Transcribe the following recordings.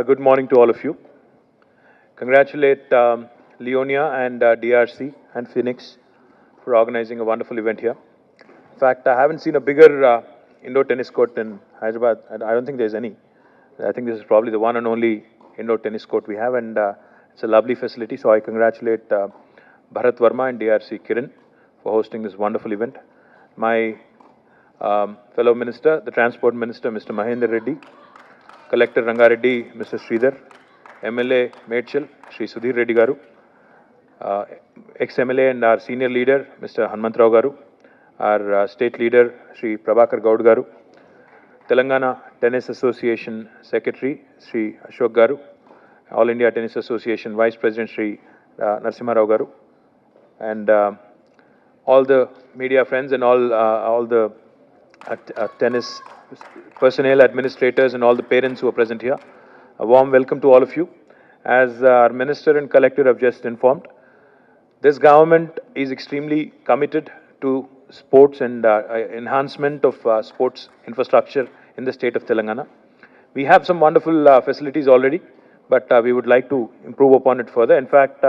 Good morning to all of you. Congratulate Leonia and DRC and Phoenix for organizing a wonderful event here. In fact, I haven't seen a bigger indoor tennis court in Hyderabad. I don't think there's any. I think this is probably the one and only indoor tennis court we have, and it's a lovely facility. So I congratulate Bharat Verma and DRC Kiran for hosting this wonderful event. My fellow minister, the Transport Minister, Mr. Mahendra Reddy, Collector Rangareddy, Mr. Sridhar, MLA Medchal, Shri Sudhir Reddy Garu, ex-MLA and our senior leader, Mr. Hanmantrao Garu, our state leader, Shri Prabhakar Gaud Garu, Telangana Tennis Association Secretary, Shri Ashok Garu, All India Tennis Association Vice President, Shri Narasimha Rao Garu, and all the media friends and all the tennis personnel, administrators, and all the parents who are present here. A warm welcome to all of you. As our Minister and Collector have just informed, this government is extremely committed to sports and enhancement of sports infrastructure in the state of Telangana. We have some wonderful facilities already, but we would like to improve upon it further. In fact,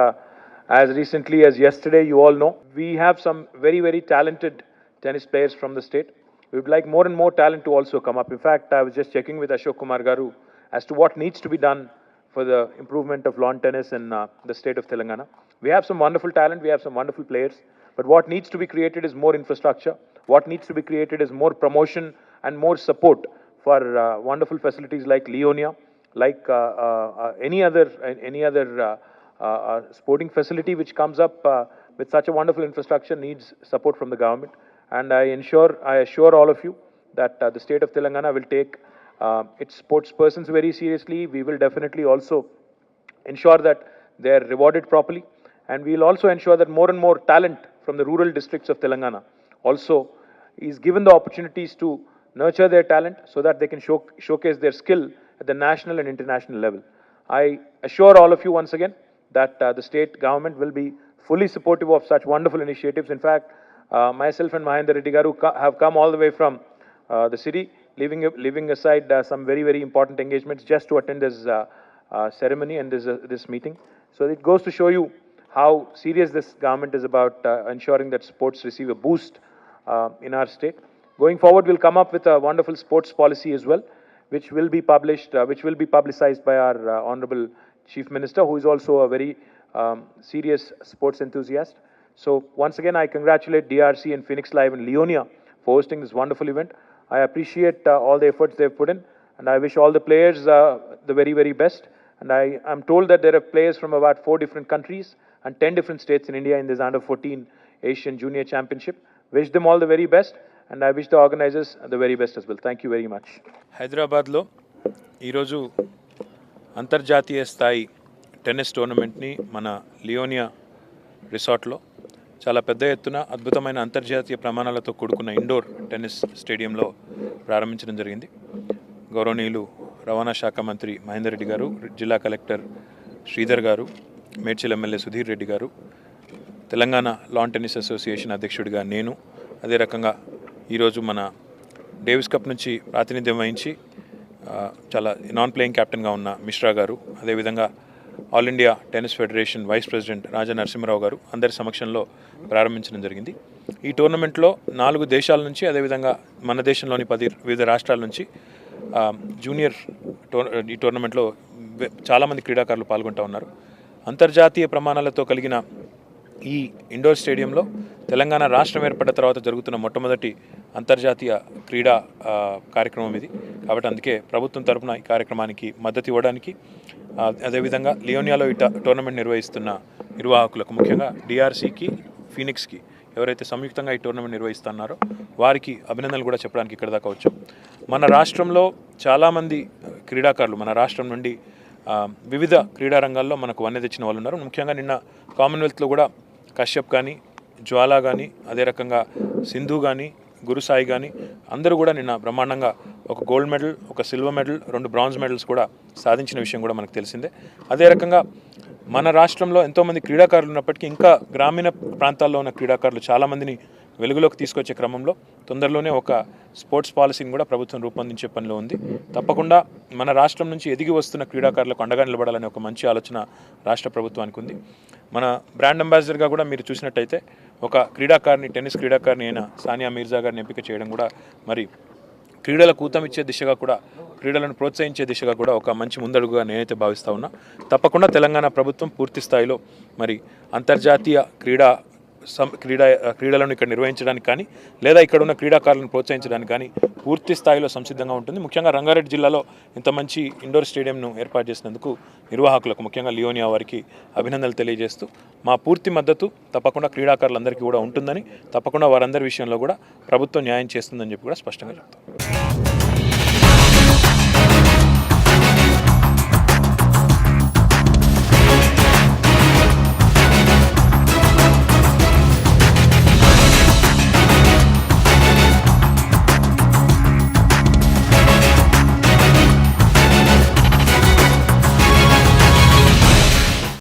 as recently as yesterday, you all know, we have some very, very talented tennis players from the state. We would like more and more talent to also come up. In fact, I was just checking with Ashok Kumar Garu as to what needs to be done for the improvement of lawn tennis in the state of Telangana. We have some wonderful talent, we have some wonderful players, but what needs to be created is more infrastructure. What needs to be created is more promotion and more support for wonderful facilities like Leonia, like any other sporting facility which comes up with such a wonderful infrastructure needs support from the government. And I assure all of you that the state of Telangana will take its sports persons very seriously. We will definitely also ensure that they are rewarded properly, and we will also ensure that more and more talent from the rural districts of Telangana also is given the opportunities to nurture their talent so that they can showcase their skill at the national and international level. I assure all of you once again that the state government will be fully supportive of such wonderful initiatives. In fact, myself and Mahendra Reddy Garu have come all the way from the city, leaving aside some very, very important engagements just to attend this ceremony and this meeting. So it goes to show you how serious this government is about ensuring that sports receive a boost in our state. Going forward, we'll come up with a wonderful sports policy as well, which will be published, which will be publicized by our Honorable Chief Minister, who is also a very serious sports enthusiast. So once again, I congratulate DRC and Phoenix Live and Leonia for hosting this wonderful event. I appreciate all the efforts they've put in, and I wish all the players the very, very best. And I am told that there are players from about 4 different countries and 10 different states in India in this Under-14 Asian Junior Championship. Wish them all the very best, and I wish the organizers the very best as well. Thank you very much. హైదరాబాద్లో ఈరోజు అంతర్జాతీయ స్థాయి tennis టోర్నమెంట్ని మన లియోనియా రిసార్ట్లో చాలా పెద్ద ఎత్తున అద్భుతమైన అంతర్జాతీయ ప్రమాణాలతో కూడుకున్న ఇండోర్ టెన్నిస్ స్టేడియంలో ప్రారంభించడం జరిగింది. గౌరవనీయులు రవాణా శాఖ మంత్రి మహేందర్ రెడ్డి గారు, జిల్లా కలెక్టర్ శ్రీధర్ గారు, మేడ్చల్ ఎమ్మెల్యే సుధీర్ రెడ్డి గారు, తెలంగాణ లాన్ టెన్నిస్ అసోసియేషన్ అధ్యక్షుడిగా నేను, అదే రకంగా ఈరోజు మన డేవిస్ కప్ నుంచి ప్రాతినిధ్యం వహించి చాలా నాన్ ప్లేయింగ్ కెప్టెన్గా ఉన్న మిశ్రా గారు, అదేవిధంగా all India tennis federation vice president Raja Narasimharao garu అందరి సమక్షంలో ప్రారంభించడం జరిగింది. ఈ టోర్నమెంట్లో 4 దేశాల నుంచి, అదేవిధంగా మన దేశంలోని 10 వివిధ రాష్ట్రాల నుంచి ఈ టోర్నమెంట్లో చాలామంది క్రీడాకారులు పాల్గొంటూ ఉన్నారు. అంతర్జాతీయ ప్రమాణాలతో కలిగిన ఈ ఇండోర్ స్టేడియంలో తెలంగాణ రాష్ట్రం ఏర్పడిన తర్వాత జరుగుతున్న మొట్టమొదటి అంతర్జాతీయ క్రీడా కార్యక్రమం ఇది. కాబట్టి అందుకే ప్రభుత్వం తరఫున ఈ కార్యక్రమానికి మద్దతు ఇవ్వడానికి, అదేవిధంగా లియోనియాలో ఈ టోర్నమెంట్ నిర్వహిస్తున్న నిర్వాహకులకు, ముఖ్యంగా డిఆర్సీకి, ఫీనిక్స్కి ఎవరైతే సంయుక్తంగా ఈ టోర్నమెంట్ నిర్వహిస్తున్నారో వారికి అభినందనలు కూడా చెప్పడానికి ఇక్కడ దాకా వచ్చాం. మన రాష్ట్రంలో చాలామంది క్రీడాకారులు మన రాష్ట్రం నుండి వివిధ క్రీడా రంగాల్లో మనకు వన్నె తెచ్చిన వాళ్ళు ఉన్నారు. ముఖ్యంగా నిన్న కామన్వెల్త్లో కూడా కశ్యప్ కానీ, జ్వాలా కానీ, అదే రకంగా సింధు కానీ, గురుసాయి కానీ అందరూ కూడా నిన్న బ్రహ్మాండంగా ఒక గోల్డ్ మెడల్, ఒక సిల్వర్ మెడల్, 2 బ్రాంజ్ మెడల్స్ కూడా సాధించిన విషయం కూడా మనకు తెలిసిందే. అదే రకంగా మన రాష్ట్రంలో ఎంతోమంది క్రీడాకారులు ఉన్నప్పటికీ ఇంకా గ్రామీణ ప్రాంతాల్లో ఉన్న క్రీడాకారులు చాలామందిని వెలుగులోకి తీసుకొచ్చే క్రమంలో తొందరలోనే ఒక స్పోర్ట్స్ పాలసీని కూడా ప్రభుత్వం రూపొందించే పనిలో ఉంది. తప్పకుండా మన రాష్ట్రం నుంచి ఎదిగి వస్తున్న క్రీడాకారులకు అండగా నిలబడాలనే ఒక మంచి ఆలోచన రాష్ట్ర ప్రభుత్వానికి ఉంది. మన బ్రాండ్ అంబాసిడర్గా కూడా మీరు చూసినట్టయితే ఒక క్రీడాకారిణి, టెన్నిస్ క్రీడాకారిణి అయిన సానియా మీర్జా గారిని ఎంపిక చేయడం కూడా మరి క్రీడలకు ఊతమిచ్చే దిశగా కూడా, క్రీడలను ప్రోత్సహించే దిశగా కూడా ఒక మంచి ముందడుగుగా నేనైతే భావిస్తూ ఉన్నా. తప్పకుండా తెలంగాణ ప్రభుత్వం పూర్తి స్థాయిలో మరి అంతర్జాతీయ క్రీడలను ఇక్కడ నిర్వహించడానికి కానీ లేదా ఇక్కడ ఉన్న క్రీడాకారులను ప్రోత్సహించడానికి కానీ పూర్తి స్థాయిలో సంసిద్ధంగా ఉంటుంది. ముఖ్యంగా రంగారెడ్డి జిల్లాలో ఇంత మంచి ఇండోర్ స్టేడియంను ఏర్పాటు చేసినందుకు నిర్వాహకులకు, ముఖ్యంగా లియోనియా వారికి అభినందనలు తెలియజేస్తూ మా పూర్తి మద్దతు తప్పకుండా క్రీడాకారులందరికీ కూడా ఉంటుందని, తప్పకుండా వారందరి విషయంలో కూడా ప్రభుత్వం న్యాయం చేస్తుందని చెప్పి కూడా స్పష్టంగా చెప్తాం.